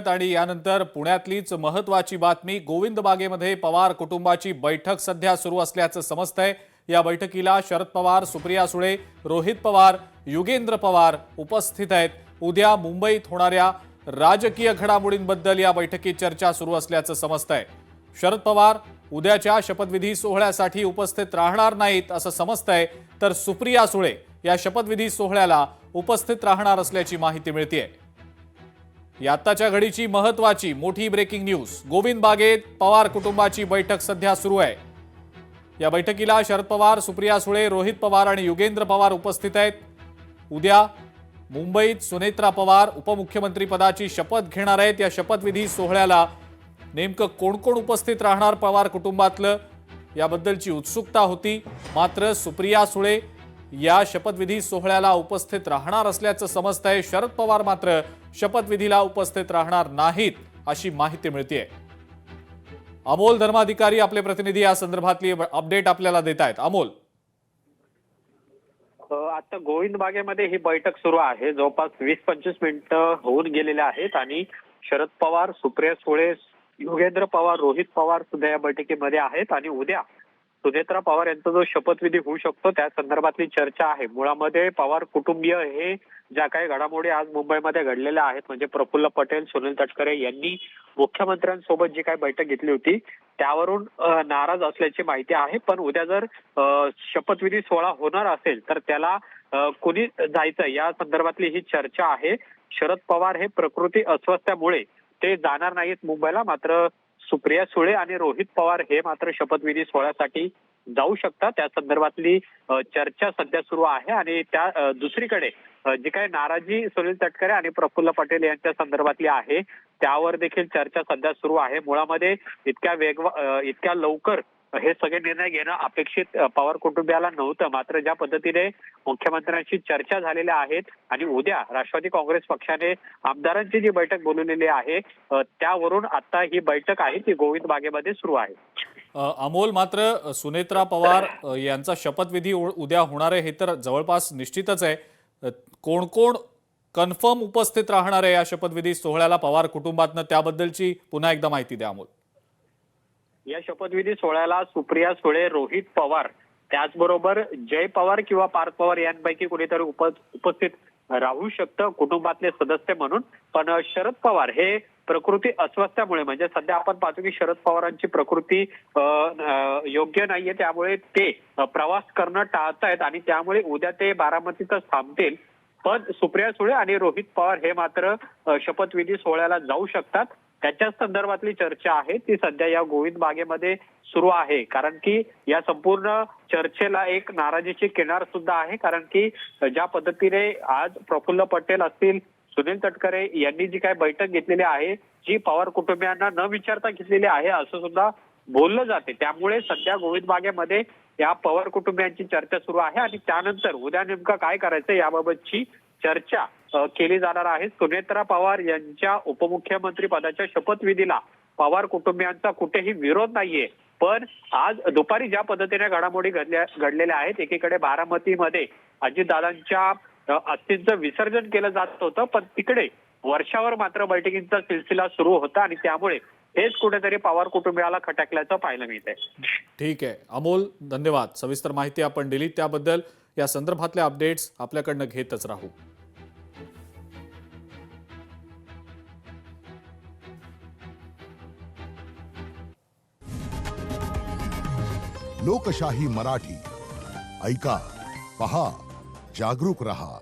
स्वागत। आणि यानंतर पुण्यातलीच महत्त्वाची बातमी, गोविंद बागेमध्ये पवार कुटुंबाची बैठक सध्या सुरू असल्याचं समजतंय। या बैठकीला शरद पवार, सुप्रिया सुळे, रोहित पवार, युगेंद्र पवार उपस्थित आहेत। उद्या मुंबईत होणाऱ्या राजकीय घडामोडींबद्दल या बैठकीत चर्चा सुरू असल्याचं समजतंय। शरद पवार उद्याच्या शपथविधी सोहळ्यासाठी उपस्थित राहणार नाहीत असं समजतंय, तर सुप्रिया सुळे या शपथविधी सोहळ्याला उपस्थित राहणार असल्याची माहिती मिळतेय। या आत्ताच्या घडीची महत्त्वाची मोठी ब्रेकिंग न्यूज, गोविंद बागेत पवार कुटुंबाची बैठक सध्या सुरू आहे। या बैठकीला शरद पवार, सुप्रिया सुळे, रोहित पवार आणि युगेंद्र पवार उपस्थित आहेत। उद्या मुंबईत सुनेत्रा पवार उपमुख्यमंत्री पदाची शपथ घेणार आहेत। या शपथविधी सोहळ्याला नेमकं कोण कोण उपस्थित राहणार पवार कुटुंबातलं, याबद्दलची उत्सुकता होती। मात्र सुप्रिया सुळे या शपथविधी सोहळ्याला उपस्थित राहणार असल्याचं समजतंय। शरद पवार मात्र शपथविधीला उपस्थित राहणार नाहीत अशी माहिती मिळतेय। अमोल धर्माधिकारी आपले प्रतिनिधी या संदर्भातली अपडेट आपल्याला देत आहेत। अमोल, आता गोविंद बागेमध्ये ही बैठक सुरू आहे। जवळपास 20-25 मिनिटं होऊन गेलेले आहेत आणि शरद पवार, सुप्रिया सुळे, युगेंद्र पवार, रोहित पवार सुद्धा या बैठकीमध्ये आहेत आणि उद्या सुनेत्रा पवार यांचा जो शपथविधी होऊ शकतो त्या संदर्भातली चर्चा आहे। मुळामध्ये पवार कुटुंबीय हे ज्या काही घडामोडी आज मुंबईमध्ये घडलेल्या आहेत, म्हणजे प्रफुल्ल पटेल, सुनील तटकरे यांनी मुख्यमंत्र्यांसोबत जी काही बैठक घेतली होती त्यावरून नाराज असल्याची माहिती आहे। पण उद्या जर शपथविधी सोहळा होणार असेल तर त्याला कुणी जायचं या संदर्भातली ही चर्चा आहे। शरद पवार हे प्रकृती अस्वस्थ्यामुळे ते जाणार नाहीत मुंबईला, मात्र सुप्रिया सुळे आणि रोहित पवार हे मात्र शपथविधी सोहळ्यासाठी जाऊ शकतात। त्या संदर्भातली चर्चा सध्या सुरू आहे। आणि त्या दुसरीकडे जी काही नाराजी सुनील तटकरे आणि प्रफुल्ल पटेल यांच्या संदर्भातली आहे त्यावर देखील चर्चा सध्या सुरू आहे। मुळामध्ये इतक्या लवकर हे सगळे निर्णय घेणं अपेक्षित पवार कुटुंबियाला नव्हतं, मात्र ज्या पद्धतीने मुख्यमंत्र्यांशी चर्चा झालेल्या आहेत आणि उद्या राष्ट्रवादी काँग्रेस पक्षाने आमदारांची जी बैठक बोलवलेली आहे त्यावरून आता ही बैठक आहे ती गोविंद बागेमध्ये सुरू आहे। अमोल, मात्र सुनेत्रा पवार यांचा शपथविधी उद्या होणार आहे हे तर जवळपास निश्चितच आहे। कोण कोण कन्फर्म उपस्थित राहणार आहे या शपथविधी सोहळ्याला पवार कुटुंबातनं, त्याबद्दलची पुन्हा एकदा माहिती द्या अमोल। या शपथविधी सोहळ्याला सुप्रिया सुळे, रोहित पवार, त्याचबरोबर जय पवार किंवा पार्थ पवार यांपैकी कुणीतरी उपस्थित राहू शकतं कुटुंबातले सदस्य म्हणून। पण शरद पवार हे प्रकृती अस्वस्थ्यामुळे, म्हणजे सध्या आपण पाहतो की शरद पवारांची प्रकृती योग्य नाहीये, त्यामुळे ते प्रवास करणं टाळतायत आणि त्यामुळे उद्या ते बारामतीतच थांबतील। पण सुप्रिया सुळे आणि रोहित पवार हे मात्र शपथविधी सोहळ्याला जाऊ शकतात। त्याच्या संदर्भातली चर्चा आहे ती सध्या या गोविंद बागेमध्ये सुरू आहे। कारण की या संपूर्ण चर्चेला एक नाराजीची किनार सुद्धा आहे, कारण की ज्या पद्धतीने आज प्रफुल्ल पटेल असतील, सुनील तटकरे यांनी जी काही बैठक घेतलेली आहे जी पवार कुटुंबियांना न विचारता घेतलेली आहे असं सुद्धा बोललं जाते। त्यामुळे सध्या गोविंद बागेमध्ये या पवार कुटुंबियांची चर्चा सुरू आहे आणि त्यानंतर उद्या नेमकं काय करायचं याबाबतची चर्चा केली जाणार आहे। सुनेत्रा पवार यांच्या उपमुख्यमंत्री पदाच्या शपथविधीला पवार कुटुंबियांचा कुठेही विरोध नाहीये, पण आज दुपारी ज्या पद्धतीने घडामोडी घडलेल्या आहेत, एकीकडे बारामतीमध्ये अजितदादांच्या अस्थींचं विसर्जन केलं जात होतं, पण तिकडे वर्षावर मात्र बैठकींचा सिलसिला सुरू होता आणि त्यामुळे हेच कुठेतरी पवार कुटुंबियाला खटकल्याचं पाहायला मिळतंय। ठीक आहे अमोल, धन्यवाद। सविस्तर माहिती आपण दिली त्याबद्दल। या संदर्भातल्या अपडेट्स आपल्याकडनं घेतच राहू। लोकशाही मराठी ऐका, पहा, जागरूक रहा।